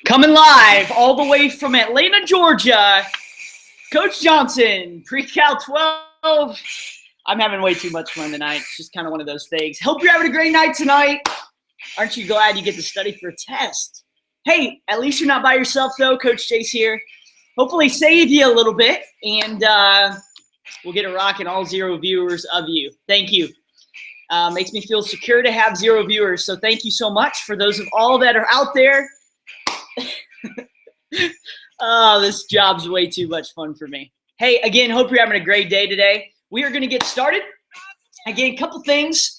Coming live all the way from Atlanta, Georgia, Coach Johnson, Precal12. I'm having way too much fun tonight. It's just kind of one of those things. Hope you're having a great night tonight. Aren't you glad you get to study for a test? Hey, at least you're not by yourself, though. Coach Chase here. Hopefully save you a little bit, and we'll get it rocking, all 0 viewers of you. Thank you. Makes me feel secure to have 0 viewers, so thank you so much for those of all that are out there. Oh, this job's way too much fun for me. Hey, again, hope you're having a great day today. We are going to get started. Again, a couple things.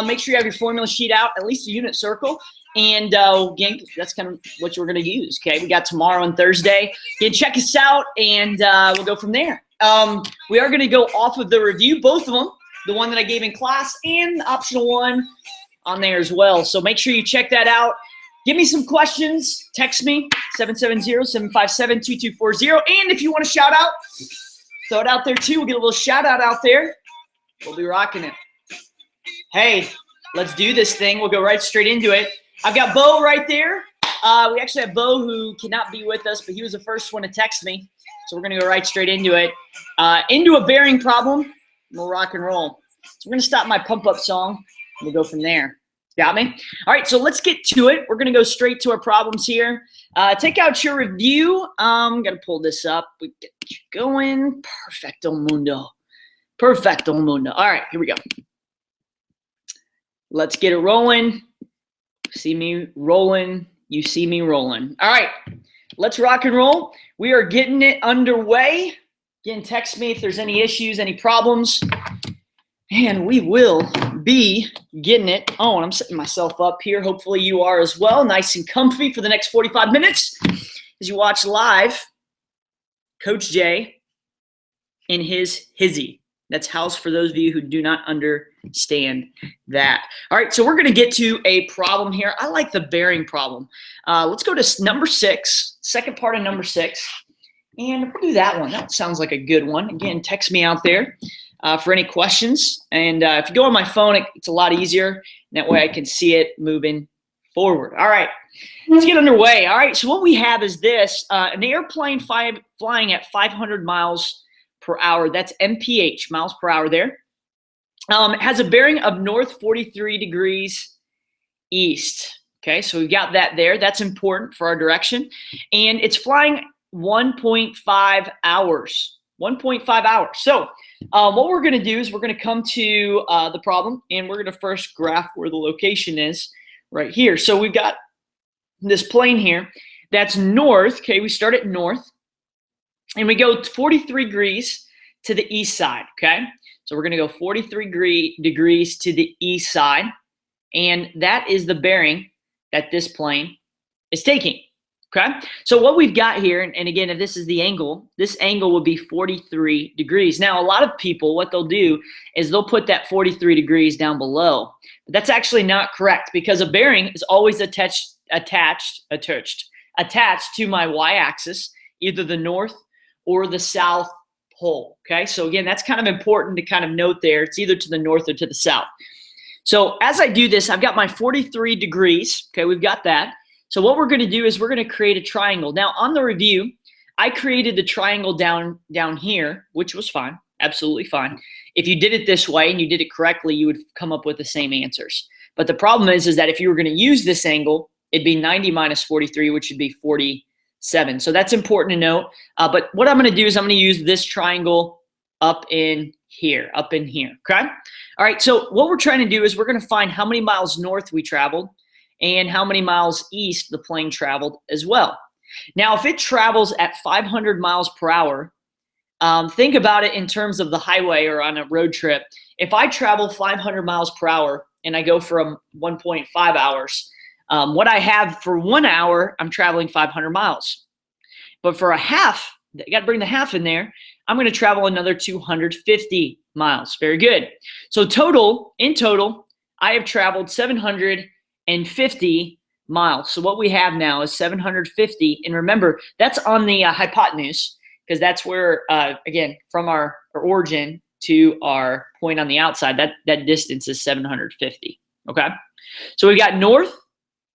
Make sure you have your formula sheet out, at least a unit circle. And again, that's kind of what we're going to use, okay? We got tomorrow and Thursday. Again, check us out, and we'll go from there. We are going to go off of the review, both of them, the one that I gave in class and the optional one on there as well. So make sure you check that out. Give me some questions. Text me, 770-757-2240. And if you want a shout out, throw it out there too. We'll get a little shout out there. We'll be rocking it. Hey, let's do this thing. We'll go right straight into it. I've got Bo right there. We actually have Bo who cannot be with us, but he was the first one to text me. So we're going to go right straight into it. Into a bearing problem. We'll rock and roll. So we're going to stop my pump up song. We'll go from there. Got me? All right, so let's get to it. We're going to go straight to our problems here. Take out your review. I'm going to pull this up. We get you going. Perfecto mundo. Perfecto mundo. All right, here we go. Let's get it rolling. See me rolling. You see me rolling. All right, let's rock and roll. We are getting it underway. Again, text me if there's any issues, any problems. And we will be getting it on. I'm setting myself up here. Hopefully you are as well. Nice and comfy for the next 45 minutes as you watch live Coach Jay in his hizzy. That's house for those of you who do not understand that. All right, so we're going to get to a problem here. I like the bearing problem. Let's go to number 6, second part of number 6. And we'll do that one. That sounds like a good one. Again, text me out there for any questions. And if you go on my phone, it's a lot easier. That way I can see it moving forward. All right, let's get underway. All right, so what we have is this. An airplane flying at 500 miles per hour. That's mph, miles per hour there. It has a bearing of north 43 degrees east. Okay, so we've got that there. That's important for our direction. And it's flying 1.5 hours. 1.5 hours. So what we're going to do is we're going to come to the problem, and we're going to first graph where the location is right here. So we've got this plane here that's north. Okay, we start at north, and we go 43 degrees to the east side. Okay, so we're going to go 43 degrees to the east side, and that is the bearing that this plane is taking. Okay, so what we've got here, and again, if this is the angle, this angle will be 43 degrees. Now, a lot of people, what they'll do is they'll put that 43 degrees down below. But that's actually not correct, because a bearing is always attached to my y-axis, either the north or the south pole. Okay, so again, that's kind of important to kind of note there. It's either to the north or to the south. So as I do this, I've got my 43 degrees. Okay, we've got that. So what we're going to do is we're going to create a triangle. Now, on the review, I created the triangle down here, which was fine, absolutely fine. If you did it this way and you did it correctly, you would come up with the same answers. But the problem is that if you were going to use this angle, it'd be 90 minus 43, which would be 47. So that's important to note. But what I'm going to do is I'm going to use this triangle up in here, okay? All right, so what we're trying to do is we're going to find how many miles north we traveled and how many miles east the plane traveled as well. Now, if it travels at 500 miles per hour, think about it in terms of the highway or on a road trip. If I travel 500 miles per hour and I go for 1.5 hours, what I have for 1 hour, I'm traveling 500 miles. But for a half, you got to bring the half in there, I'm going to travel another 250 miles. Very good. So in total, I have traveled 750 miles. So what we have now is 750. And remember, that's on the hypotenuse, because that's where, again, from our origin to our point on the outside, that distance is 750. Okay? So we've got north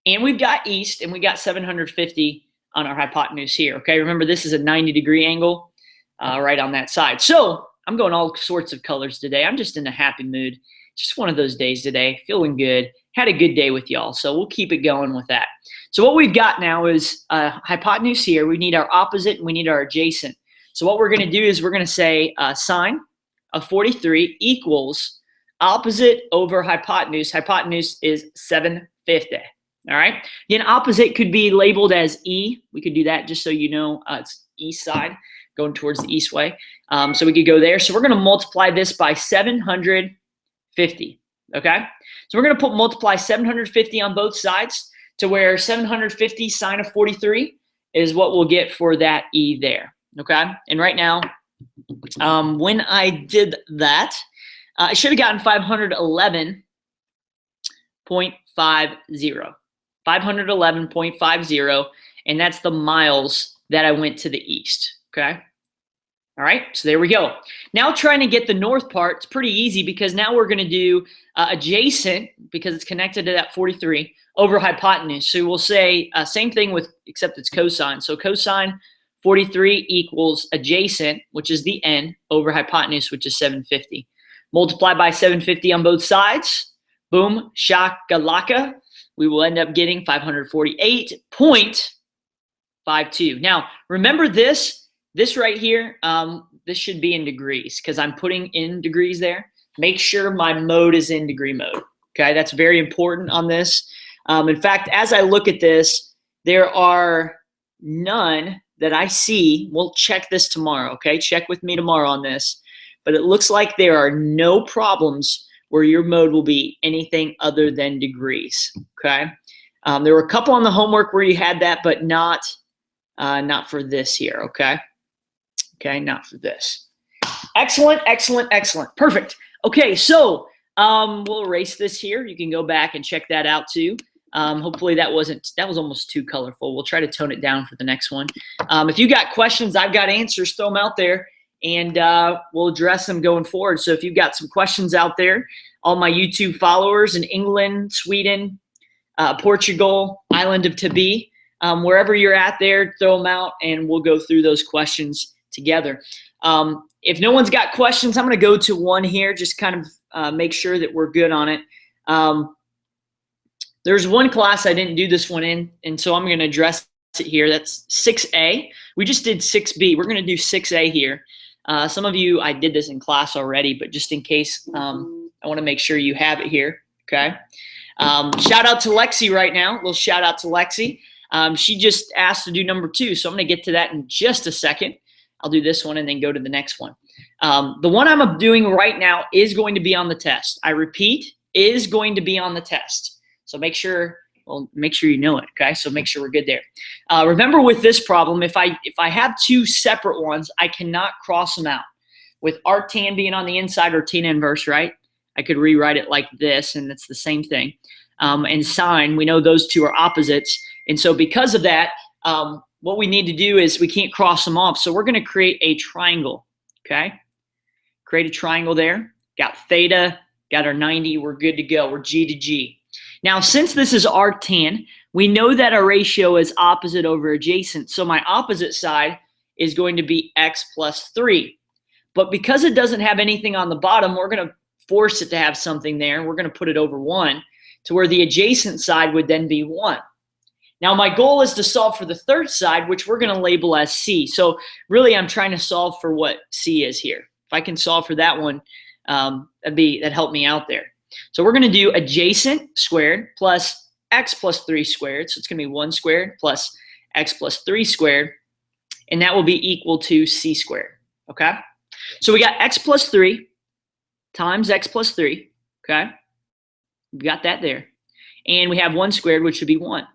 and we've got east and we got 750 on our hypotenuse here, okay? Remember, this is a 90-degree angle right on that side. So I'm going all sorts of colors today. I'm just in a happy mood. Just one of those days today, feeling good. Had a good day with y'all, so we'll keep it going with that. So what we've got now is hypotenuse here. We need our opposite and we need our adjacent. So what we're going to do is we're going to say sine of 43 equals opposite over hypotenuse. Hypotenuse is 750. All right. Again, opposite could be labeled as E. We could do that just so you know it's east side, going towards the east way. So we could go there. So we're going to multiply this by 750. Okay. So we're going to multiply 750 on both sides to where 750 sine of 43 is what we'll get for that E there. Okay. And right now, when I did that, I should have gotten 511.50. 511.50, and that's the miles that I went to the east, okay? All right, so there we go. Now trying to get the north part, it's pretty easy because now we're going to do adjacent, because it's connected to that 43, over hypotenuse. So we'll say same thing with, except it's cosine. So cosine 43 equals adjacent, which is the n, over hypotenuse, which is 750. Multiply by 750 on both sides. Boom, shakalaka. We will end up getting 548.52. Now, remember this right here, this should be in degrees because I'm putting in degrees there. Make sure my mode is in degree mode, okay? That's very important on this. In fact, as I look at this, there are none that I see. We'll check this tomorrow, okay? Check with me tomorrow on this. But it looks like there are no problems where your mode will be anything other than degrees, okay? There were a couple on the homework where you had that, but not for this here, okay? Okay, not for this. Excellent, excellent, excellent. Perfect. Okay, so we'll erase this here. You can go back and check that out too. Hopefully that was almost too colorful. We'll try to tone it down for the next one. If you got questions, I've got answers, throw them out there. And we'll address them going forward. So if you've got some questions out there, all my YouTube followers in England, Sweden, Portugal, island of Tabi, wherever you're at there, throw them out and we'll go through those questions together. If no one's got questions, I'm going to go to one here, just kind of make sure that we're good on it. There's one class I didn't do this one in, and so I'm going to address it here. That's 6A. We just did 6B. We're going to do 6A here. Some of you, I did this in class already, but just in case, I want to make sure you have it here, okay? Shout out to Lexi right now. A little shout out to Lexi. She just asked to do number 2, so I'm going to get to that in just a second. I'll do this one and then go to the next one. The one I'm doing right now is going to be on the test. I repeat, is going to be on the test. So make sure you know it, okay? So make sure we're good there. Remember with this problem, if I have two separate ones, I cannot cross them out. With arctan being on the inside or tan inverse, right? I could rewrite it like this, and it's the same thing. And sine, we know those two are opposites. And so because of that, what we need to do is we can't cross them off. So we're going to create a triangle, okay? Create a triangle there. Got theta, got our 90. We're good to go. We're G to G. Now, since this is arctan, we know that our ratio is opposite over adjacent. So my opposite side is going to be x plus 3. But because it doesn't have anything on the bottom, we're going to force it to have something there. We're going to put it over 1 to where the adjacent side would then be 1. Now, my goal is to solve for the third side, which we're going to label as C. So really, I'm trying to solve for what C is here. If I can solve for that one, that'd help me out there. So we're going to do adjacent squared plus x plus 3 squared. So it's going to be 1 squared plus x plus 3 squared. And that will be equal to c squared. Okay? So we got x plus 3 times x plus 3. Okay? We've got that there. And we have 1 squared, which would be 1.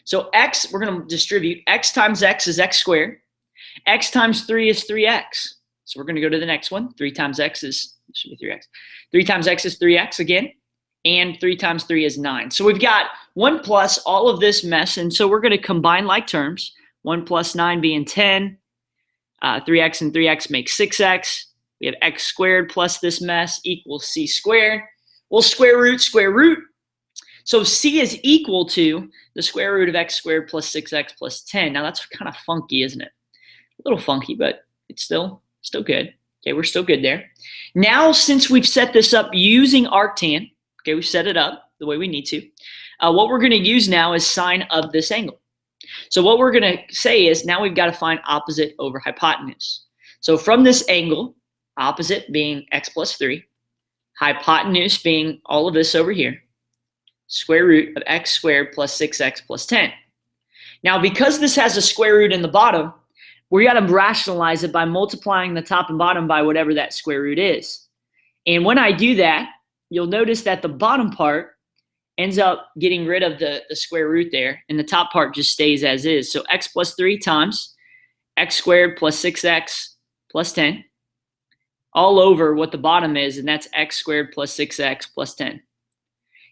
So x, we're going to distribute. X times x is x squared. X times 3 is 3x. So we're going to go to the next one. 3 times x should be 3x. 3 times x is 3x again. And 3 times 3 is 9. So we've got 1 plus all of this mess. And so we're going to combine like terms. 1 plus 9 being 10. 3x and 3x make 6x. We have x squared plus this mess equals c squared. We'll square root, square root. So C is equal to the square root of x squared plus 6x plus 10. Now that's kind of funky, isn't it? A little funky, but it's still good. Okay, we're still good there. Now, since we've set this up using arctan, okay, we've set it up the way we need to. What we're going to use now is sine of this angle. So what we're going to say is now we've got to find opposite over hypotenuse. So from this angle, opposite being x plus 3, hypotenuse being all of this over here, square root of x squared plus 6x plus 10. Now, because this has a square root in the bottom, we got to rationalize it by multiplying the top and bottom by whatever that square root is. And when I do that, you'll notice that the bottom part ends up getting rid of the square root there, and the top part just stays as is. So x plus 3 times x squared plus 6x plus 10 all over what the bottom is, and that's x squared plus 6x plus 10.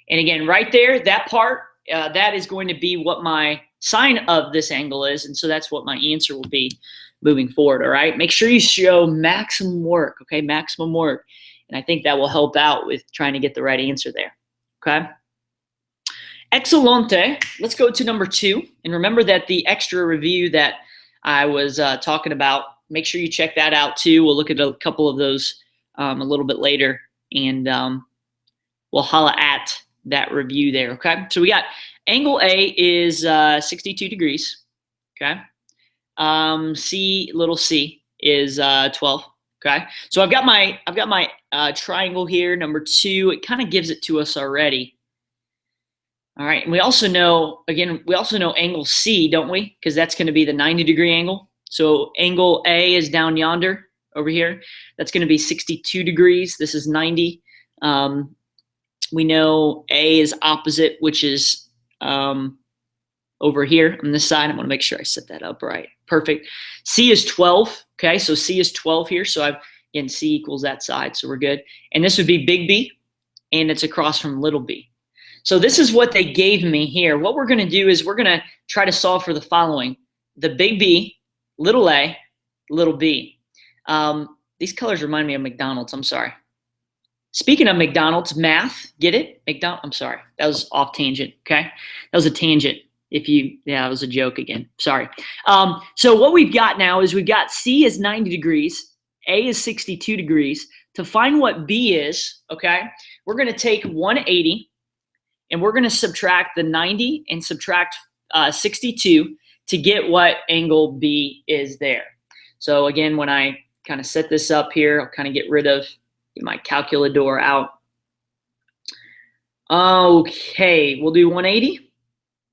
And again, right there, that part, that is going to be what my sine of this angle is, and so that's what my answer will be moving forward, all right? Make sure you show maximum work, okay? Maximum work. And I think that will help out with trying to get the right answer there, okay? Excelente. Let's go to number 2. And remember that the extra review that I was talking about, make sure you check that out too. We'll look at a couple of those a little bit later, and we'll holla at that review there, okay? So we got angle A is 62 degrees, okay? Little c is 12, okay? So I've got my triangle here, number 2. It kind of gives it to us already. All right, and we also know angle C, don't we? Because that's going to be the 90-degree angle. So angle A is down yonder over here. That's going to be 62 degrees. This is 90. We know A is opposite, which is over here on this side. I'm going to make sure I set that up right. Perfect. C is 12. Okay, so C is 12 here. So again, C equals that side, so we're good. And this would be big B, and it's across from little b. So this is what they gave me here. What we're going to do is we're going to try to solve for the following. The big B, little a, little b. These colors remind me of McDonald's. I'm sorry. Speaking of McDonald's, math, get it? I'm sorry. That was off tangent, okay? That was a tangent. That was a joke again. Sorry. So what we've got now is we've got C is 90 degrees, A is 62 degrees. To find what B is, okay, we're going to take 180, and we're going to subtract the 90 and subtract 62 to get what angle B is there. So again, when I kind of set this up here, I'll kind of get my calculator out. Okay, we'll do 180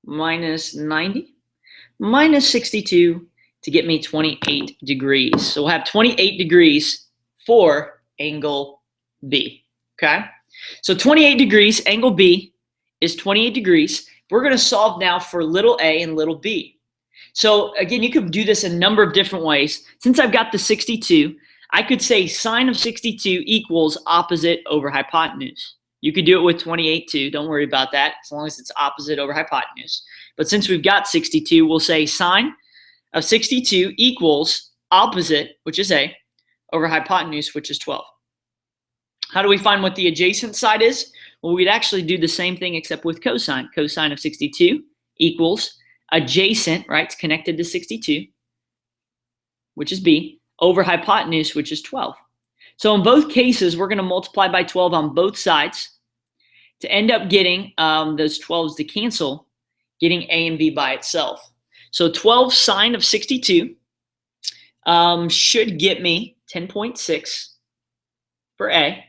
minus 90 minus 62 to get me 28 degrees. So we'll have 28 degrees for angle B, okay? So 28 degrees, angle B is 28 degrees. We're going to solve now for little a and little b. So again, you could do this a number of different ways. Since I've got the 62, I could say sine of 62 equals opposite over hypotenuse. You could do it with 28 too. Don't worry about that, as long as it's opposite over hypotenuse. But since we've got 62, we'll say sine of 62 equals opposite, which is a, over hypotenuse, which is 12. How do we find what the adjacent side is? Well, we'd actually do the same thing except with cosine. Cosine of 62 equals adjacent, right? It's connected to 62, which is b, over hypotenuse, which is 12. So in both cases, we're going to multiply by 12 on both sides to end up getting those 12s to cancel, getting a and b by itself. So 12 sine of 62 should get me 10.6 for a,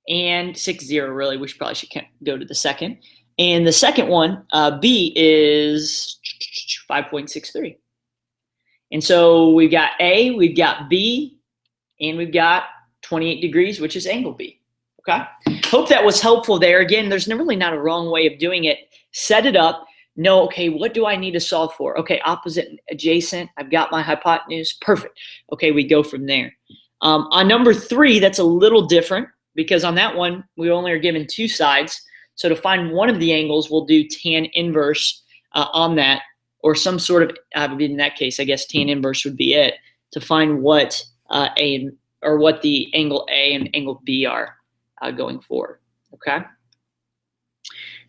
and 60 really, which probably should go to the second. And the second one, b, is 5.63. And so we've got a, we've got b, and we've got 28 degrees, which is angle B, okay? Hope that was helpful there. Again, there's really not a wrong way of doing it. Set it up. Know, okay, what do I need to solve for? Okay, opposite and adjacent. I've got my hypotenuse. Perfect. Okay, we go from there. On number 3, that's a little different because on that one, we only are given 2 sides. So to find one of the angles, we'll do tan inverse on that, or some sort of, in that case, I guess tan inverse would be it, to find what what the angle A and angle B are going forward, okay?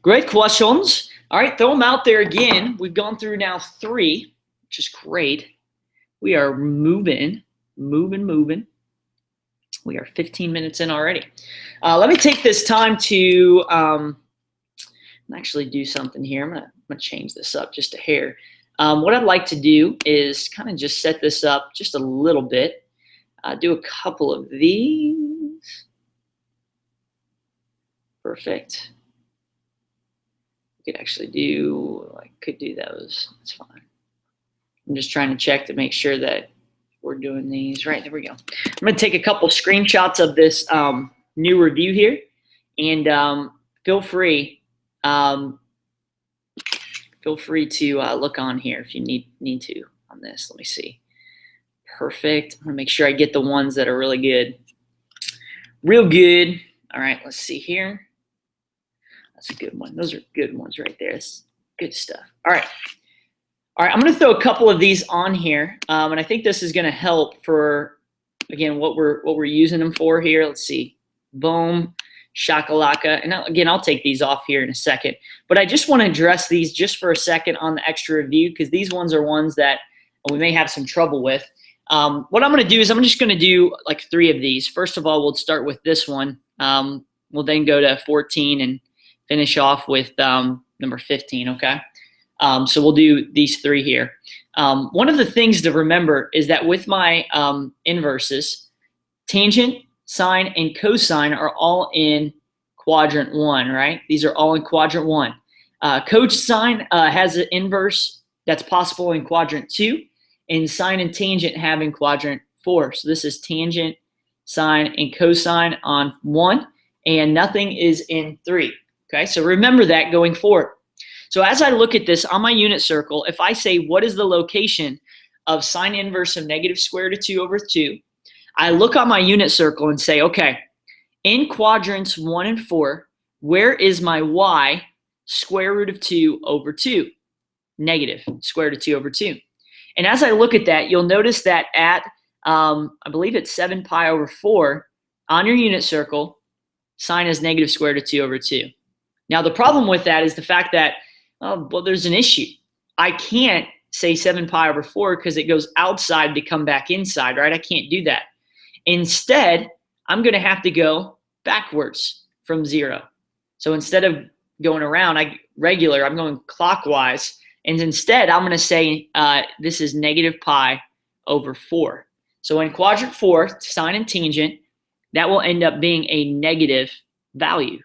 Great questions. All right, throw them out there again. We've gone through now 3, which is great. We are moving. We are 15 minutes in already. Let me take this time to actually do something here. I'm gonna change this up just a hair. What I'd like to do is kind of just set this up just a little bit. Do a couple of these. Perfect. We could actually do, I could do those. That's fine. I'm just trying to check to make sure that we're doing these right. There we go. I'm going to take a couple screenshots of this new review here, and feel free to look on here if you need to on this. Let me see. Perfect. I'm going to make sure I get the ones that are really good. Real good. All right, let's see here. That's a good one. Those are good ones right there. That's good stuff. All right. I'm going to throw a couple of these on here, and I think this is going to help for, again, what we're using them for here. Let's see. Boom, shakalaka. And again, I'll take these off here in a second. But I just want to address these just for a second on the extra review, because these ones are ones that we may have some trouble with. What I'm going to do is I'm just going to do like 3 of these. First of all, we'll start with this one. We'll then go to 14 and finish off with number 15, okay? So we'll do these 3 here. One of the things to remember is that with my inverses, tangent, sine, and cosine are all in quadrant 1, right? These are all in quadrant 1. Cosine has an inverse that's possible in quadrant 2, and sine and tangent have in quadrant 4. So this is tangent, sine, and cosine on 1, and nothing is in 3. Okay, so remember that going forward. So as I look at this on my unit circle, if I say what is the location of sine inverse of negative square root of 2 over 2, I look on my unit circle and say, okay, in quadrants 1 and 4, where is my y square root of 2 over 2? Negative square root of 2 over 2. And as I look at that, you'll notice that at, I believe it's 7 pi over 4, on your unit circle, sine is negative square root of 2 over 2. Now, the problem with that is the fact that, well, there's an issue. I can't say 7 pi over 4 because it goes outside to come back inside, right? I can't do that. Instead, I'm going to have to go backwards from 0. So instead of going around, I'm going clockwise. And instead, I'm going to say this is negative pi over 4. So in quadrant 4, sine and tangent, that will end up being a negative value,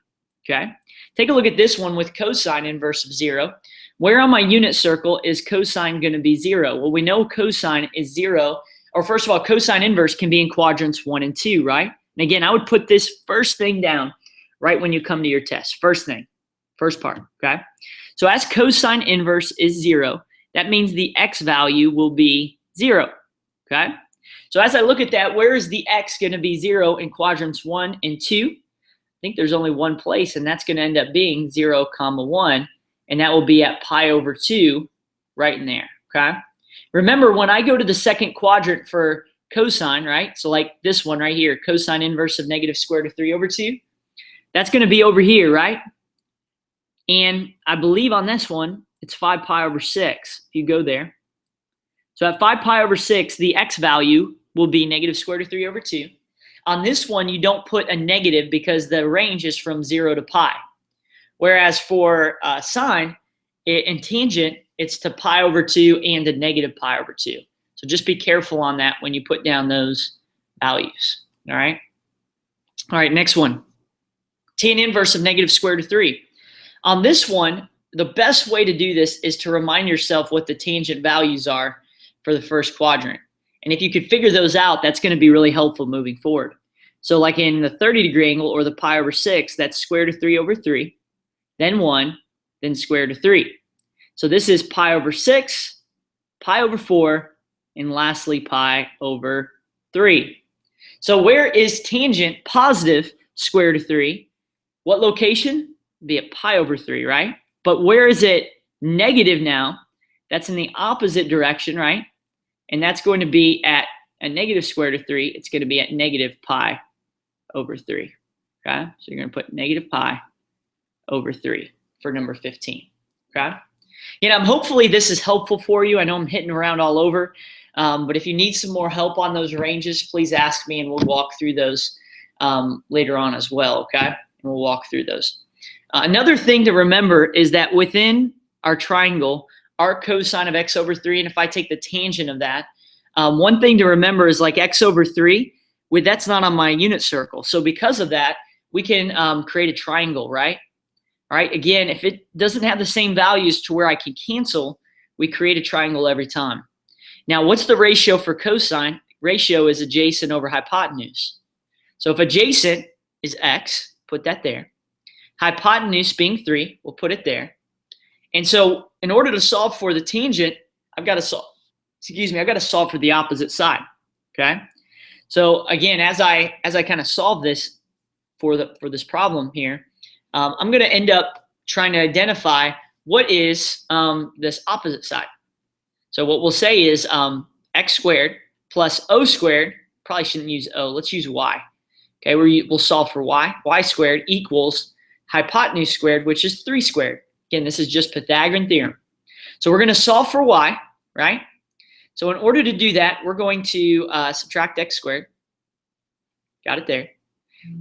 okay? Take a look at this one with cosine inverse of 0. Where on my unit circle is cosine going to be 0? Well, we know cosine is 0. Or first of all, cosine inverse can be in quadrants 1 and 2, right? And again, I would put this first thing down right when you come to your test. First thing, first part, okay? So as cosine inverse is 0, that means the x value will be 0, okay? So as I look at that, where is the x going to be 0 in quadrants 1 and 2? I think there's only one place, and that's going to end up being 0, 1, and that will be at pi over 2 right in there, okay? Remember, when I go to the second quadrant for cosine, right, so like this one right here, cosine inverse of negative square root of 3 over 2, that's going to be over here, right? And I believe on this one, it's 5 pi over 6 if you go there. So at 5 pi over 6, the x value will be negative square root of 3 over 2. On this one, you don't put a negative because the range is from 0 to pi. Whereas for sine and tangent, it's to pi over 2 and a negative pi over 2. So just be careful on that when you put down those values, all right? All right, next one. Tan inverse of negative square root of 3. On this one, the best way to do this is to remind yourself what the tangent values are for the first quadrant. And if you could figure those out, that's going to be really helpful moving forward. So like in the 30-degree angle or the pi over 6, that's square root of 3 over 3, then 1, then square root of 3. So this is pi over 6, pi over 4, and lastly pi over 3. So where is tangent positive square root of 3? What location? Be at pi over 3, right? But where is it negative now? That's in the opposite direction, right? And that's going to be at a negative square root of 3. It's going to be at negative pi over 3. Okay? So you're going to put negative pi over 3. for number 15, okay? Hopefully this is helpful for you. I know I'm hitting around all over, but if you need some more help on those ranges, please ask me and we'll walk through those later on as well, okay? And we'll walk through those. Another thing to remember is that within our triangle, arc cosine of x over 3, and if I take the tangent of that, one thing to remember is like x over 3, that's not on my unit circle. So because of that, we can create a triangle, right? All right, again, if it doesn't have the same values to where I can cancel, we create a triangle every time. Now, what's the ratio for cosine? Ratio is adjacent over hypotenuse. So if adjacent is x, put that there. Hypotenuse being 3, we'll put it there. And so in order to solve for the tangent, I've got to solve for the opposite side, okay? So again, as I kind of solve this for this problem here, I'm going to end up trying to identify what is this opposite side. So what we'll say is x squared plus o squared. Probably shouldn't use o. Let's use y. Okay, we'll solve for y. Y squared equals hypotenuse squared, which is 3 squared. Again, this is just Pythagorean theorem. So we're going to solve for y, right? So in order to do that, we're going to subtract x squared. Got it there.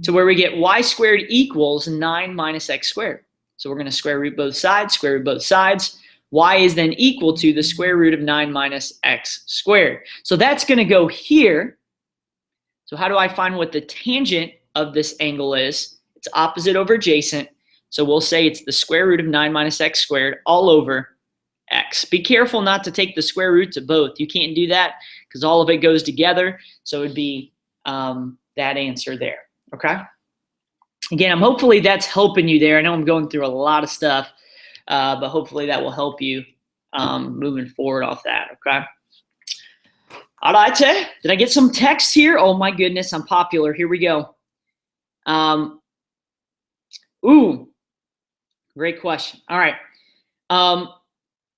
To where we get y squared equals 9 minus x squared. So we're going to square root both sides, square root both sides. Y is then equal to the square root of 9 minus x squared. So that's going to go here. So how do I find what the tangent of this angle is? It's opposite over adjacent. So we'll say it's the square root of 9 minus x squared all over x. Be careful not to take the square roots of both. You can't do that because all of it goes together. So it would be that answer there. Okay. Again, hopefully that's helping you there. I know I'm going through a lot of stuff, but hopefully that will help you moving forward off that. Okay. All right. Did I get some text here? Oh my goodness, I'm popular. Here we go. Ooh, great question. All right.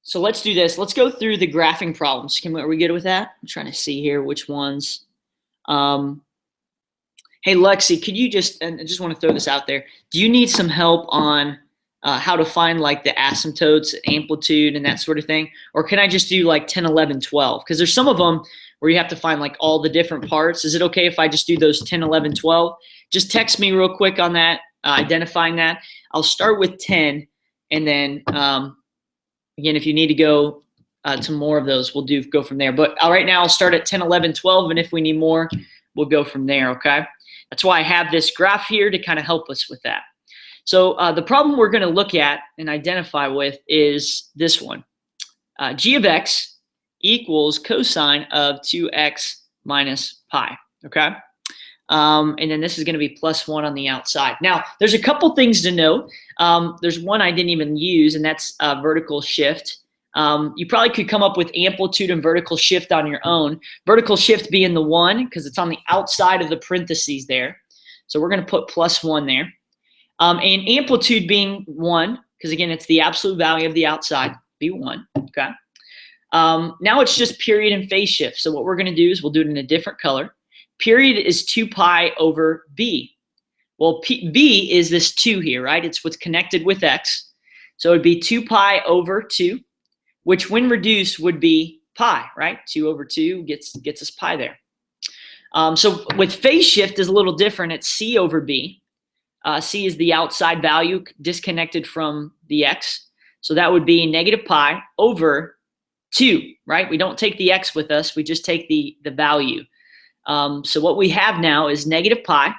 So let's do this. Let's go through the graphing problems. Are we good with that? I'm trying to see here which ones. Hey, Lexi, could you and I just want to throw this out there. Do you need some help on how to find like the asymptotes, amplitude, and that sort of thing? Or can I just do like 10, 11, 12? Because there's some of them where you have to find like all the different parts. Is it okay if I just do those 10, 11, 12? Just text me real quick on that, identifying that. I'll start with 10, and then again, if you need to go to more of those, we'll go from there. But right now I'll start at 10, 11, 12, and if we need more, we'll go from there, okay? That's why I have this graph here to kind of help us with that. So the problem we're going to look at and identify with is this one. G of x equals cosine of 2x minus pi, okay? And then this is going to be plus 1 on the outside. Now, there's a couple things to know. There's one I didn't even use, and that's vertical shift. You probably could come up with amplitude and vertical shift on your own. Vertical shift being the 1 because it's on the outside of the parentheses there. So we're going to put plus 1 there. And amplitude being 1 because, again, it's the absolute value of the outside, be 1. Okay. Now it's just period and phase shift. So what we're going to do is we'll do it in a different color. Period is 2 pi over b. Well, b is this 2 here, right? It's what's connected with x. So it would be 2 pi over 2. Which when reduced would be pi, right? 2 over 2 gets us pi there. So with phase shift is a little different. It's c over b. C is the outside value disconnected from the x. So that would be negative pi over 2, right? We don't take the x with us. We just take the value. So what we have now is negative pi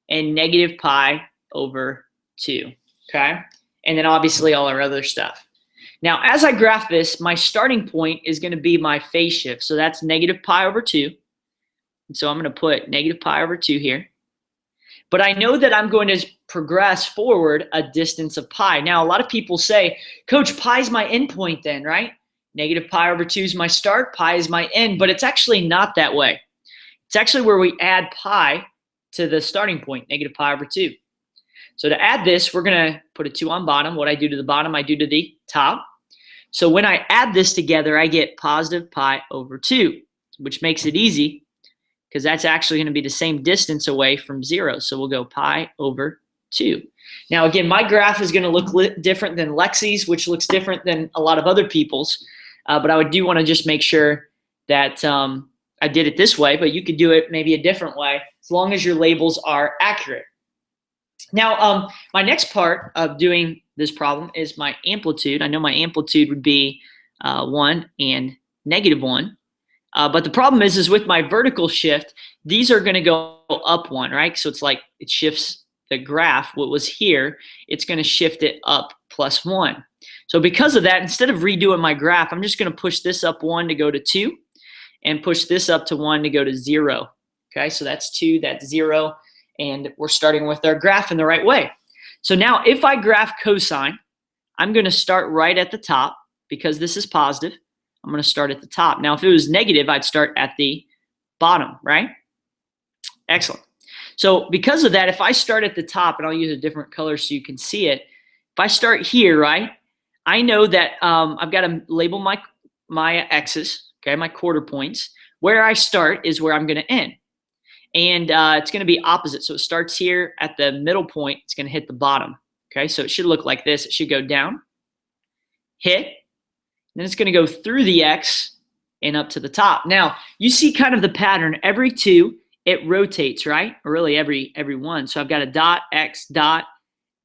and negative pi over 2, okay? And then obviously all our other stuff. Now, as I graph this, my starting point is going to be my phase shift. So that's negative pi over 2. And so I'm going to put negative pi over 2 here. But I know that I'm going to progress forward a distance of pi. Now, a lot of people say, Coach, pi is my end point then, right? Negative pi over 2 is my start, pi is my end. But it's actually not that way. It's actually where we add pi to the starting point, negative pi over 2. So to add this, we're going to put a 2 on bottom. What I do to the bottom, I do to the top. So when I add this together, I get positive pi over 2, which makes it easy because that's actually going to be the same distance away from 0. So we'll go pi over 2. Now, again, my graph is going to look different than Lexi's, which looks different than a lot of other people's. But I do want to just make sure that I did it this way, but you could do it maybe a different way as long as your labels are accurate. Now, my next part of doing this problem is my amplitude. I know my amplitude would be 1 and -1. But the problem is with my vertical shift, these are going to go up 1, right? So it's like it shifts the graph. What was here, it's going to shift it up +1. So because of that, instead of redoing my graph, I'm just going to push this up 1 to go to 2 and push this up to 1 to go to 0. Okay, so that's 2, that's 0, and we're starting with our graph in the right way. So now if I graph cosine, I'm going to start right at the top because this is positive. I'm going to start at the top. Now, if it was negative, I'd start at the bottom, right? Excellent. So because of that, if I start at the top, and I'll use a different color so you can see it, if I start here, right, I know that I've got to label my x's, okay, my quarter points. Where I start is where I'm going to end. And it's going to be opposite. So it starts here at the middle point. It's going to hit the bottom, okay? So it should look like this. It should go down, hit, then it's going to go through the x and up to the top. Now, you see kind of the pattern. Every 2, it rotates, right? Or really every 1. So I've got a dot, x, dot,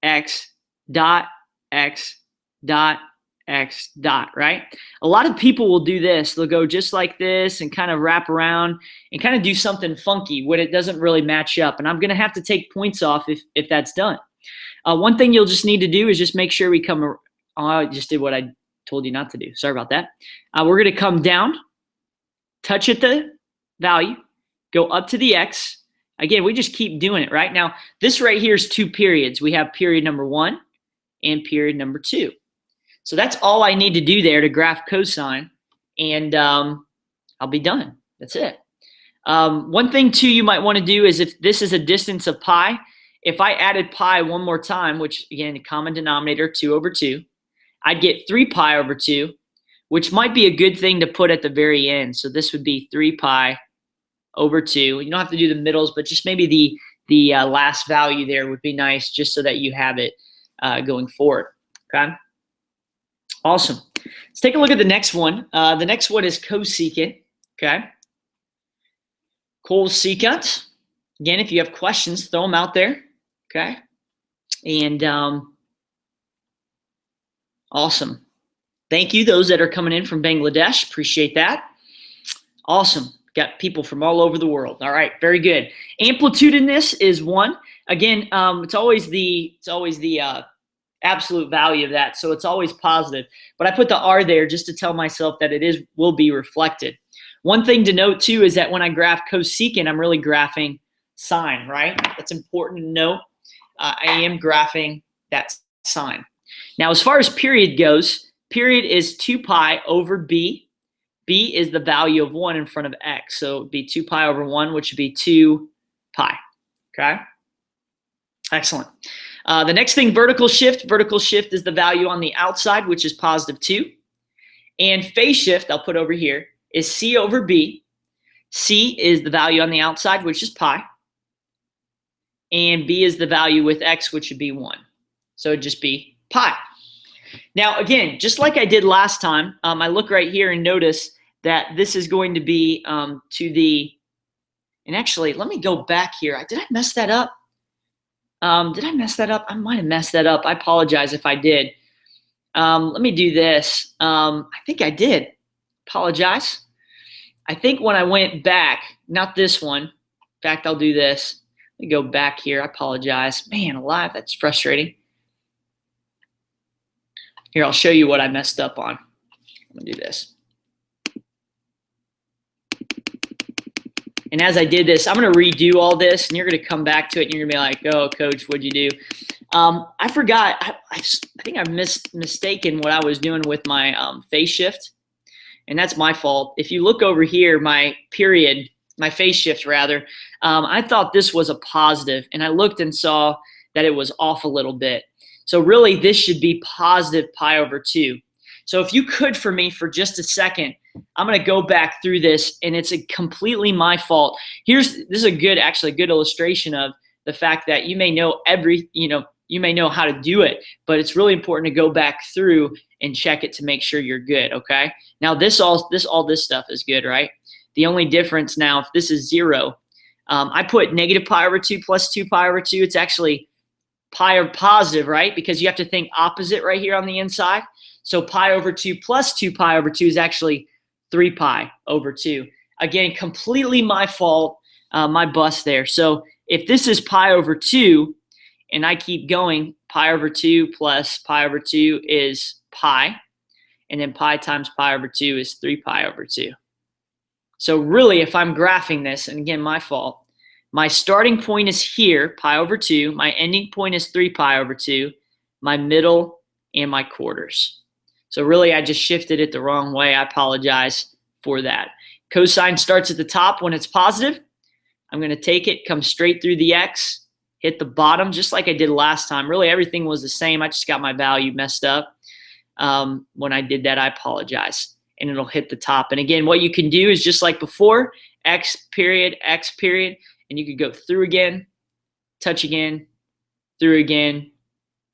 x, dot, x, dot, x, dot, right? A lot of people will do this. They'll go just like this and kind of wrap around and kind of do something funky when it doesn't really match up. And I'm going to have to take points off if that's done. One thing you'll just need to do is just make sure we come – I just did what I told you not to do. Sorry about that. We're going to come down, touch at the value, go up to the x. Again, we just keep doing it, right? Now, this right here is 2 periods. We have period number 1 and period number 2. So that's all I need to do there to graph cosine, and I'll be done. That's it. One thing, too, you might want to do is if this is a distance of pi, if I added pi one more time, which, again, the common denominator, 2/2, I'd get 3 pi over 2, which might be a good thing to put at the very end. So this would be 3 pi over 2. You don't have to do the middles, but just maybe the last value there would be nice just so that you have it going forward, okay? Awesome. Let's take a look at the next one. The next one is cosecant, okay? Cosecant. Again, if you have questions, throw them out there, okay? And awesome. Thank you, those that are coming in from Bangladesh. Appreciate that. Awesome. Got people from all over the world. All right, very good. Amplitude in this is 1. Again, it's always the absolute value of that, so it's always positive. But I put the R there just to tell myself that it will be reflected. One thing to note too is that when I graph cosecant, I'm really graphing sine, right? That's important to note. I am graphing that sine. Now, as far as period goes, period is 2 pi over b. B is the value of 1 in front of x. So it would be 2 pi over 1, which would be 2 pi. Okay? Excellent. The next thing, vertical shift. Vertical shift is the value on the outside, which is +2. And phase shift, I'll put over here, is c over b. C is the value on the outside, which is pi. And b is the value with x, which would be 1. So it'd just be pi. Now, again, just like I did last time, I look right here and notice that this is going to be to the, and actually, let me go back here. Did I mess that up? Did I mess that up? I might have messed that up. I apologize if I did. Let me do this. I think I did. Apologize. I think when I went back, not this one. In fact, I'll do this. Let me go back here. I apologize. Man alive, that's frustrating. Here, I'll show you what I messed up on. I'm going to do this. And as I did this, I'm going to redo all this, and you're going to come back to it, and you're going to be like, oh, coach, what'd you do? I forgot. I think I've mistaken what I was doing with my phase shift, and that's my fault. If you look over here, my phase shift rather, I thought this was a positive, and I looked and saw that it was off a little bit. So really, this should be +pi over 2. So if you could, for me, for just a second, I'm going to go back through this, and it's completely my fault. This is a good illustration of the fact that you may know you may know how to do it, but it's really important to go back through and check it to make sure you're good, okay? Now all this stuff is good, right? The only difference now, if this is 0, I put negative pi over 2 plus 2 pi over 2. It's actually pi or positive, right? Because you have to think opposite right here on the inside. So pi over 2 plus 2 pi over 2 is actually 3 pi over 2. Again, completely my fault, my bust there. So if this is pi over 2, and I keep going, pi over 2 plus pi over 2 is pi. And then pi times pi over 2 is 3 pi over 2. So really, if I'm graphing this, and again, my fault, my starting point is here, pi over 2. My ending point is 3 pi over 2. My middle and my quarters. So really, I just shifted it the wrong way. I apologize for that. Cosine starts at the top when it's positive. I'm going to take it, come straight through the x, hit the bottom just like I did last time. Really, everything was the same. I just got my value messed up. When I did that, I apologize. And it'll hit the top. And again, what you can do is just like before, x period, and you could go through again, touch again, through again,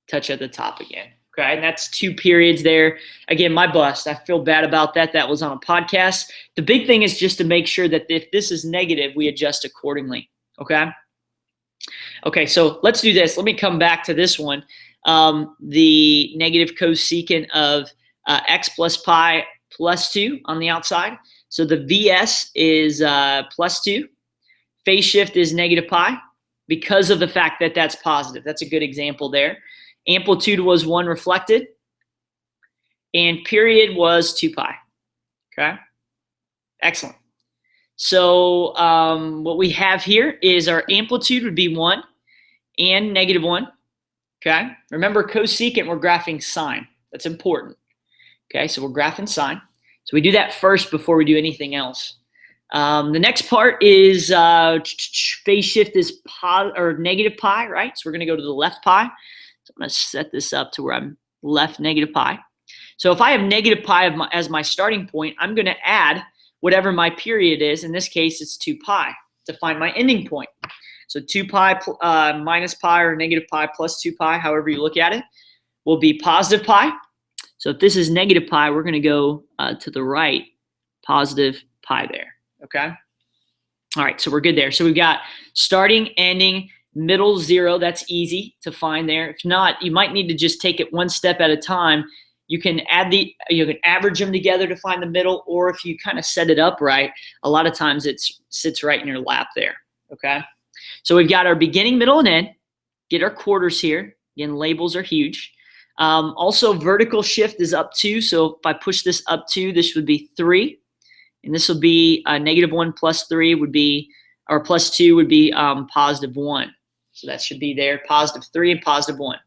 touch at the top again. Okay, and that's 2 periods there. Again, my bust. I feel bad about that. That was on a podcast. The big thing is just to make sure that if this is negative, we adjust accordingly. Okay? Okay, so let's do this. Let me come back to this one. The negative cosecant of x plus pi plus 2 on the outside. So the VS is plus 2. Phase shift is negative pi because of the fact that that's positive. That's a good example there. Amplitude was 1 reflected. And period was 2 pi. Okay? Excellent. So what we have here is our amplitude would be 1 and negative 1. Okay? Remember, cosecant, we're graphing sine. That's important. Okay, so we're graphing sine. So we do that first before we do anything else. The next part is phase shift is negative pi, right? So we're going to go to the left pi. So I'm going to set this up to where I'm left negative pi. So if I have negative pi as my starting point, I'm going to add whatever my period is. In this case, it's 2 pi to find my ending point. So 2 pi minus pi or negative pi plus 2 pi, however you look at it, will be positive pi. So if this is negative pi, we're going to go to the right, positive pi there, okay? All right, so we're good there. So we've got starting, ending, middle 0. That's easy to find there. If not, you might need to just take it one step at a time. You can average them together to find the middle, or if you kind of set it up right, a lot of times it sits right in your lap there, okay? So we've got our beginning, middle, and end. Get our quarters here. Again, labels are huge. Also, vertical shift is up 2. So if I push this up 2, this would be 3. And this will be negative 1 plus 3 would be, or plus 2 would be positive 1. So that should be there, positive 3 and positive 1.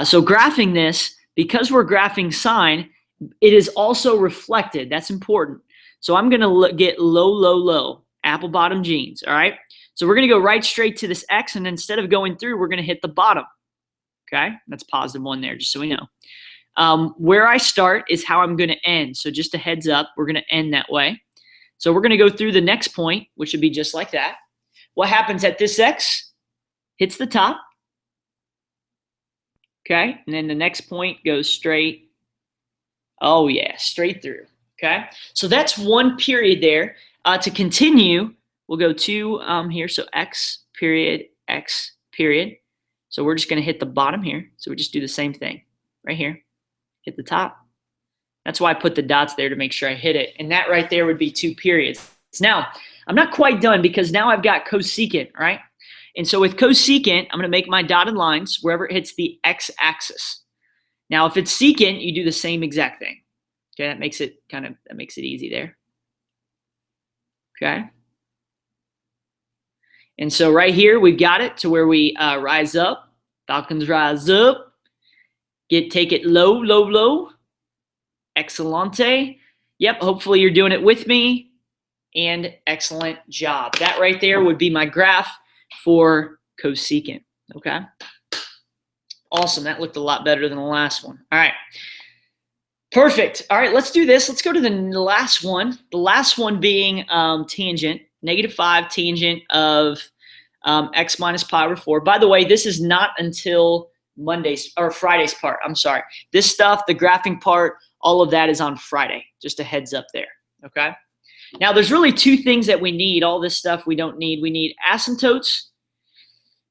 So graphing this, because we're graphing sine, it is also reflected. That's important. So I'm going to get low, low, low, apple bottom jeans, all right? So we're going to go right straight to this x, and instead of going through, we're going to hit the bottom. Okay, that's positive 1 there, just so we know. Where I start is how I'm going to end. So just a heads up, we're going to end that way. So we're going to go through the next point, which would be just like that. What happens at this x? Hits the top. Okay, and then the next point goes straight. Oh yeah, straight through. Okay, so that's 1 period there. To continue, we'll go to here. So x period, x period. So we're just going to hit the bottom here. So we just do the same thing right here. Hit the top. That's why I put the dots there to make sure I hit it. And that right there would be 2 periods. Now, I'm not quite done because now I've got cosecant, right? And so with cosecant, I'm going to make my dotted lines wherever it hits the x-axis. Now, if it's secant, you do the same exact thing. Okay, that makes it easy there. Okay. And so right here, we've got it to where we rise up. Falcons rise up. Take it low, low, low. Excellente. Yep, hopefully you're doing it with me. And excellent job. That right there would be my graph for cosecant. Okay? Awesome. That looked a lot better than the last one. All right. Perfect. All right, let's do this. Let's go to the last one. The last one being tangent. -5 tangent of x minus pi over 4. By the way, this is not until Monday's or Friday's part. I'm sorry. This stuff, the graphing part, all of that is on Friday. Just a heads up there, okay? Now, there's really two things that we need. All this stuff we don't need. We need asymptotes,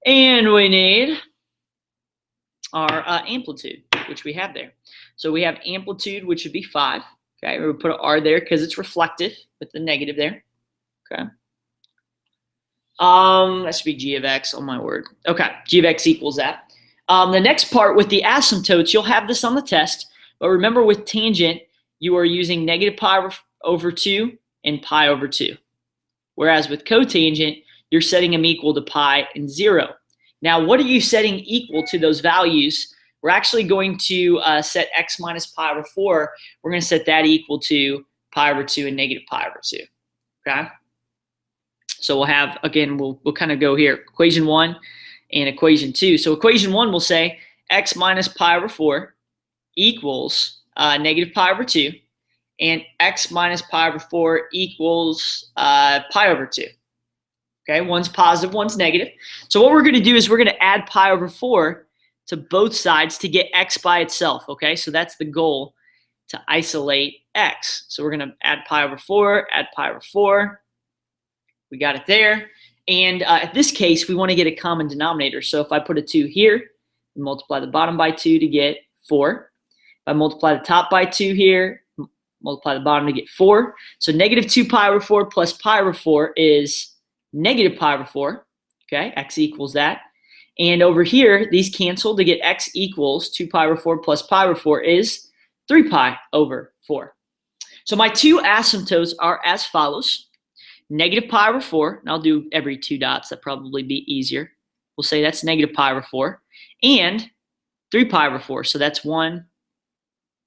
and we need our amplitude, which we have there. So we have amplitude, which would be 5. Okay, we would put an R there because it's reflective with the negative there. Okay. That should be g of x, oh my word. Okay, g of x equals that. The next part with the asymptotes, you'll have this on the test, but remember with tangent, you are using negative pi over 2 and pi over 2. Whereas with cotangent, you're setting them equal to pi and 0. Now, what are you setting equal to those values? We're actually going to set x minus pi over 4. We're going to set that equal to pi over 2 and negative pi over 2. Okay? So we'll have, again, we'll kind of go here, equation 1 and equation 2. So equation 1 will say x minus pi over 4 equals negative pi over 2, and x minus pi over 4 equals pi over 2. Okay, one's positive, one's negative. So what we're going to do is we're going to add pi over 4 to both sides to get x by itself. Okay, so that's the goal, to isolate x. So we're going to add pi over 4, add pi over 4. We got it there. And in this case, we want to get a common denominator. So if I put a 2 here, we multiply the bottom by 2 to get 4. If I multiply the top by 2 here, multiply the bottom to get 4. So negative 2 pi over 4 plus pi over 4 is negative pi over 4. Okay, x equals that. And over here, these cancel to get x equals 2 pi over 4 plus pi over 4 is 3 pi over 4. So my two asymptotes are as follows. Negative pi over 4, and I'll do every 2 dots. That'd probably be easier. We'll say that's negative pi over 4. And 3 pi over 4. So that's 1,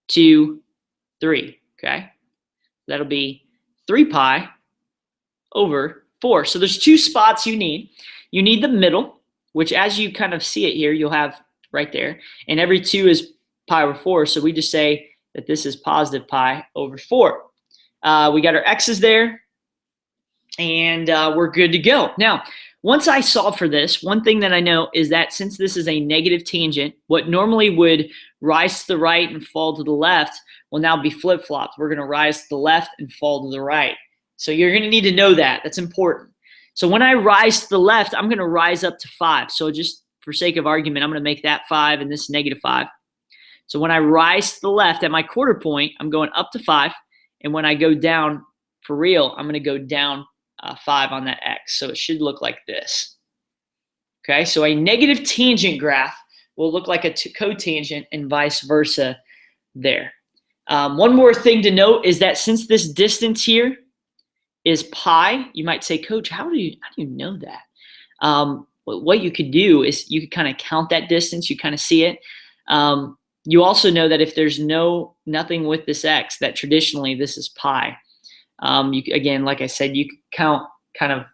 2, 3. Okay? That'll be 3 pi over 4. So there's 2 spots you need. You need the middle, which as you kind of see it here, you'll have right there. And every 2 is pi over 4. So we just say that this is positive pi over 4. We got our x's there. And we're good to go. Now, once I solve for this, one thing that I know is that since this is a negative tangent, what normally would rise to the right and fall to the left will now be flip-flopped. We're going to rise to the left and fall to the right. So you're going to need to know that. That's important. So when I rise to the left, I'm going to rise up to 5. So just for sake of argument, I'm going to make that 5 and this negative 5. So when I rise to the left at my quarter point, I'm going up to 5. And when I go down for real, I'm going to go down 5 on that x. So it should look like this. Okay, so a negative tangent graph will look like a cotangent and vice versa there. One more thing to note is that since this distance here is pi, you might say, Coach, how do you know that? What you could do is you could kind of count that distance. You kind of see it. You also know that if there's nothing with this x, that traditionally this is pi. Again, like I said, you can count kind of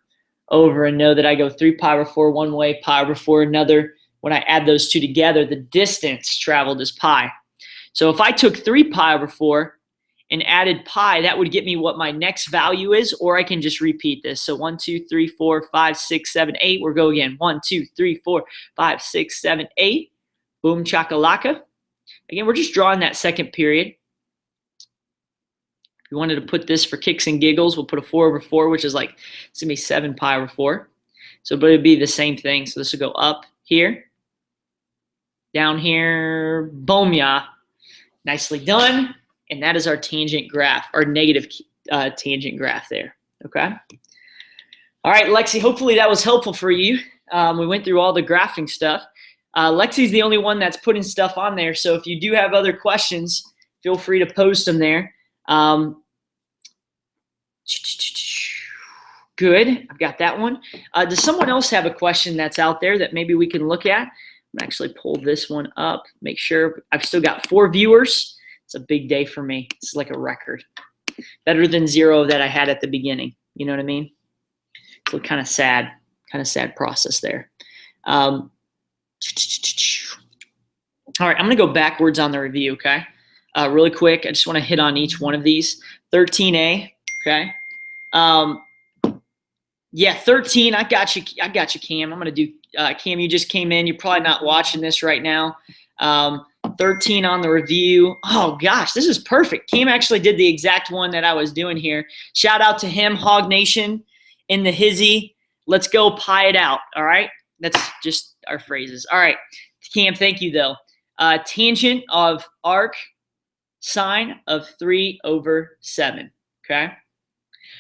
over and know that I go 3 pi over 4 one way, pi over 4 another. When I add those two together, the distance traveled is pi. So if I took 3 pi over 4 and added pi, that would get me what my next value is, or I can just repeat this. So 1, 2, 3, 4, 5, 6, 7, 8. We'll go again. 1, 2, 3, 4, 5, 6, 7, 8. Boom, chakalaka. Again, we're just drawing that second period. If we wanted to put this for kicks and giggles, we'll put a 4 over 4, which is like, it's going to be 7 pi over 4. So, but it'd be the same thing. So this will go up here, down here, boom, yeah. Nicely done. And that is our tangent graph, our negative tangent graph there, okay? All right, Lexi, hopefully that was helpful for you. We went through all the graphing stuff. Lexi's the only one that's putting stuff on there, so if you do have other questions, feel free to post them there. Good, I've got that one. Does someone else have a question that's out there that maybe we can look at? I'm gonna actually pull this one up, make sure. I've still got 4 viewers. It's a big day for me. It's like a record. Better than 0 that I had at the beginning. You know what I mean? So kind of sad process there. All right, I'm gonna go backwards on the review, okay? Really quick, I just wanna hit on each one of these. 13A, okay? Yeah, 13. I got you. I got you, Cam. I'm going to do Cam, you just came in. You're probably not watching this right now. 13 on the review. Oh, gosh, this is perfect. Cam actually did the exact one that I was doing here. Shout out to him, Hog Nation in the hizzy. Let's go pie it out, all right? That's just our phrases. All right, Cam, thank you, though. Tangent of arc sine of 3/7, okay?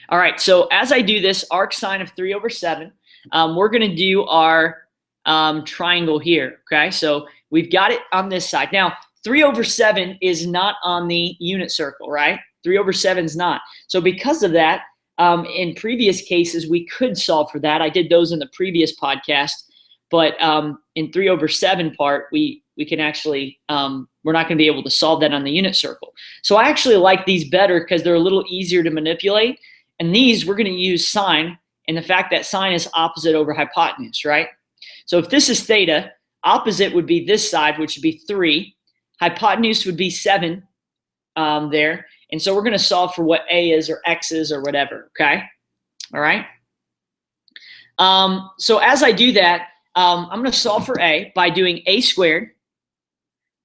All right, so as I do this arc sine of 3/7, we're going to do our triangle here, okay? So we've got it on this side. Now, 3/7 is not on the unit circle, right? 3/7 is not. So because of that, in previous cases, we could solve for that. I did those in the previous podcast, but in 3/7 part, we can actually, we're not going to be able to solve that on the unit circle. So I actually like these better because they're a little easier to manipulate. And these, we're going to use sine, and the fact that sine is opposite over hypotenuse, right? So if this is theta, opposite would be this side, which would be 3. Hypotenuse would be 7 there. And so we're going to solve for what a is or x is or whatever, okay? All right? So as I do that, I'm going to solve for a by doing a squared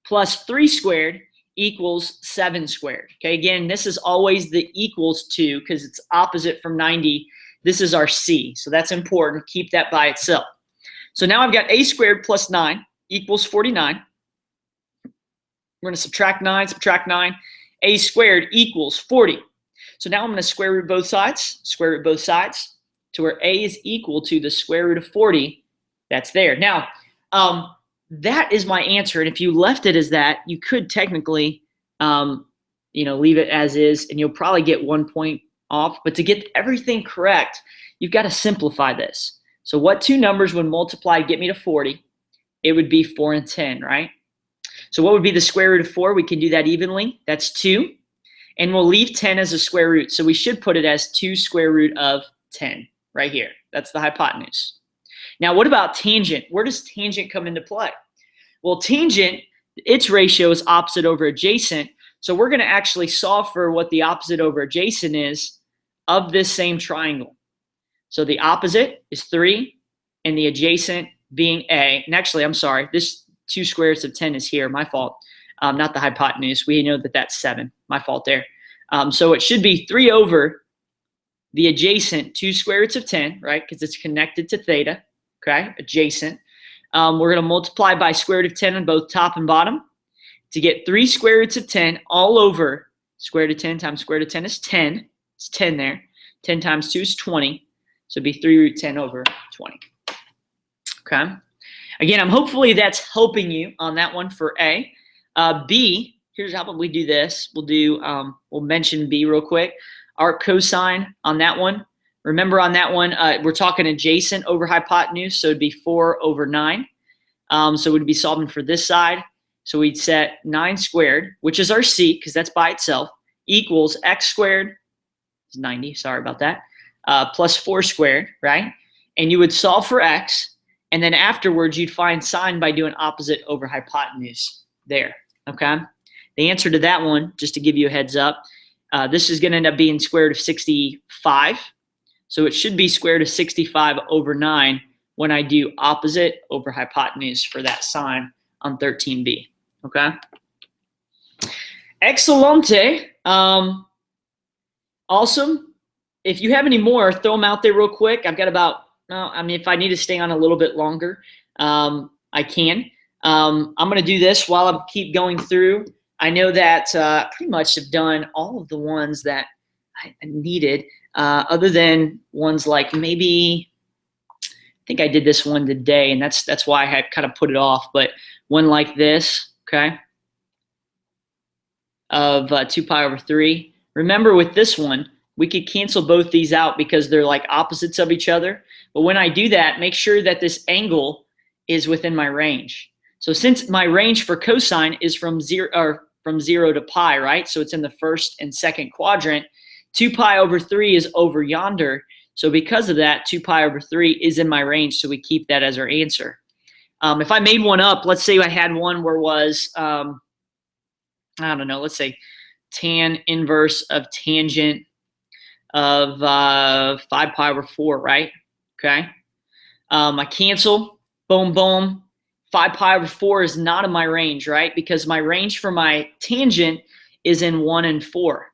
plus 3 squared equals 7 squared. Okay, again, this is always the equals to because it's opposite from 90. This is our C, so that's important. Keep that by itself. So now I've got a squared plus 9 equals 49. We're going to subtract 9. A squared equals 40. So now I'm going to square root both sides, to where a is equal to the square root of 40. That's there. Now, that is my answer. And if you left it as that, you could technically, leave it as is, and you'll probably get 1 point off. But to get everything correct, you've got to simplify this. So what two numbers would multiply to get me to 40? It would be 4 and 10, right? So what would be the square root of 4? We can do that evenly. That's 2. And we'll leave 10 as a square root. So we should put it as 2 square root of 10 right here. That's the hypotenuse. Now, what about tangent? Where does tangent come into play? Well, tangent, its ratio is opposite over adjacent. So we're going to actually solve for what the opposite over adjacent is of this same triangle. So the opposite is 3, and the adjacent being a. And actually, I'm sorry, this 2 square roots of 10 is here. My fault. Not the hypotenuse. We know that that's 7. My fault there. So it should be 3 over the adjacent 2 square roots of 10, right? Because it's connected to theta. Okay, adjacent. We're going to multiply by square root of 10 on both top and bottom to get 3 square roots of 10 all over square root of 10 times square root of 10 is 10. It's 10 there. 10 times 2 is 20. So it'd be 3 root 10 over 20. Okay. Again, hopefully that's helping you on that one for A. B, here's how we do this. We'll mention B real quick. Arc cosine on that one. Remember on that one, we're talking adjacent over hypotenuse, so it'd be 4 over 9. So we'd be solving for this side. So we'd set 9 squared, which is our C, because that's by itself, equals x squared, is 90, sorry about that, plus 4 squared, right? And you would solve for x, and then afterwards you'd find sine by doing opposite over hypotenuse there, okay? The answer to that one, just to give you a heads up, this is going to end up being square root of 65. So it should be square root of 65 over 9 when I do opposite over hypotenuse for that sine on 13b. Okay? Excelente. Awesome. If you have any more, throw them out there real quick. I've got about, if I need to stay on a little bit longer, I can. I'm going to do this while I keep going through. I know that I pretty much have done all of the ones that I needed. Other than ones like maybe, I think I did this one today, and that's why I had kind of put it off. But one like this, okay, of 2 pi over 3. Remember with this one, we could cancel both these out because they're like opposites of each other. But when I do that, make sure that this angle is within my range. So since my range for cosine is from 0 to pi, right? So it's in the first and second quadrant. 2 pi over 3 is over yonder. So because of that, 2 pi over 3 is in my range, so we keep that as our answer. If I made one up, let's say I had one where it was, I don't know, let's say tan inverse of tangent of 5 pi over 4, right? Okay. I cancel, boom, boom. 5 pi over 4 is not in my range, right? Because my range for my tangent is in 1 and 4.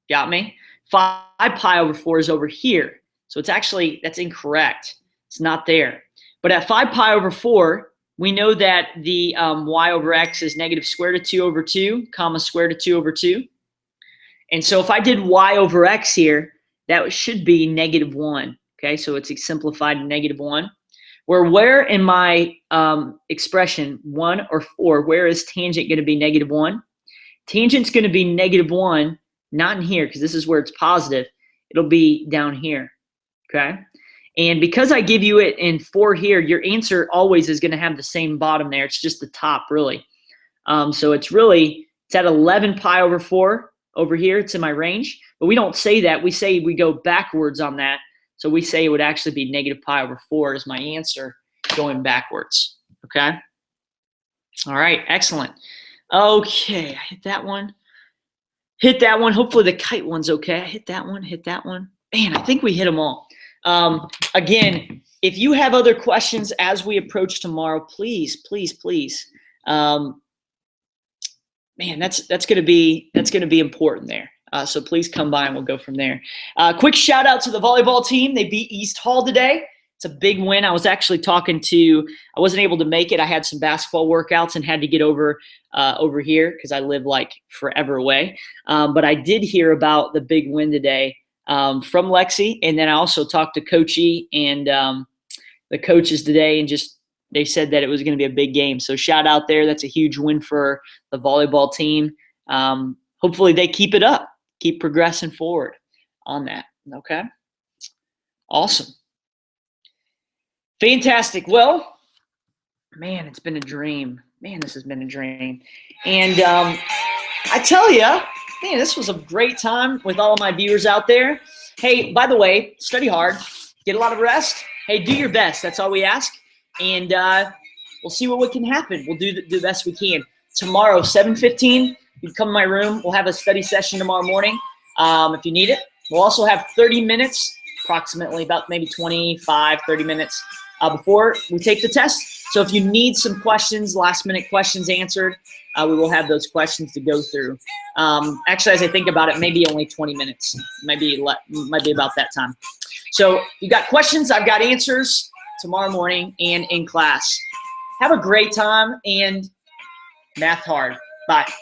Got me? 5 pi over 4 is over here. So it's actually, that's incorrect. It's not there. But at 5 pi over 4, we know that the y over x is negative square root of 2 over 2, comma square root of 2 over 2. And so if I did y over x here, that should be negative 1. Okay, so it's simplified to negative 1. Where in my expression, 1 or 4, where is tangent going to be negative 1? Tangent's going to be negative 1, not in here because this is where it's positive. It'll be down here, okay? And because I give you it in 4 here, your answer always is going to have the same bottom there. It's just the top, really. So it's at 11 pi over 4 over here. It's in my range. But we don't say that. We say we go backwards on that. So we say it would actually be negative pi over 4 is my answer going backwards, okay? All right, excellent. Okay, I hit that one. Hit that one. Hopefully the kite one's okay. I hit that one, hit that one. Man, I think we hit them all. Again, if you have other questions as we approach tomorrow, please, please, please. Man, that's gonna be important there. So please come by and we'll go from there. Quick shout out to the volleyball team. They beat East Hall today. It's a big win. I was actually I wasn't able to make it. I had some basketball workouts and had to get over here because I live like forever away. But I did hear about the big win today from Lexi. And then I also talked to Coach E and the coaches today, and they said that it was going to be a big game. So shout out there. That's a huge win for the volleyball team. Hopefully they keep it up, keep progressing forward on that. Okay. Awesome. Fantastic. Well, man, it's been a dream. Man, this has been a dream. And I tell you, man, this was a great time with all of my viewers out there. Hey, by the way, study hard, get a lot of rest. Hey, do your best. That's all we ask. And we'll see what can happen. We'll do the best we can. Tomorrow, 7:15, you can come to my room. We'll have a study session tomorrow morning if you need it. We'll also have 30 minutes, approximately about maybe 25, 30 minutes before we take the test. So if you need some questions, last-minute questions answered, we will have those questions to go through. Actually, as I think about it, maybe only 20 minutes. Might be about that time. So you got questions, I've got answers tomorrow morning and in class. Have a great time and math hard. Bye.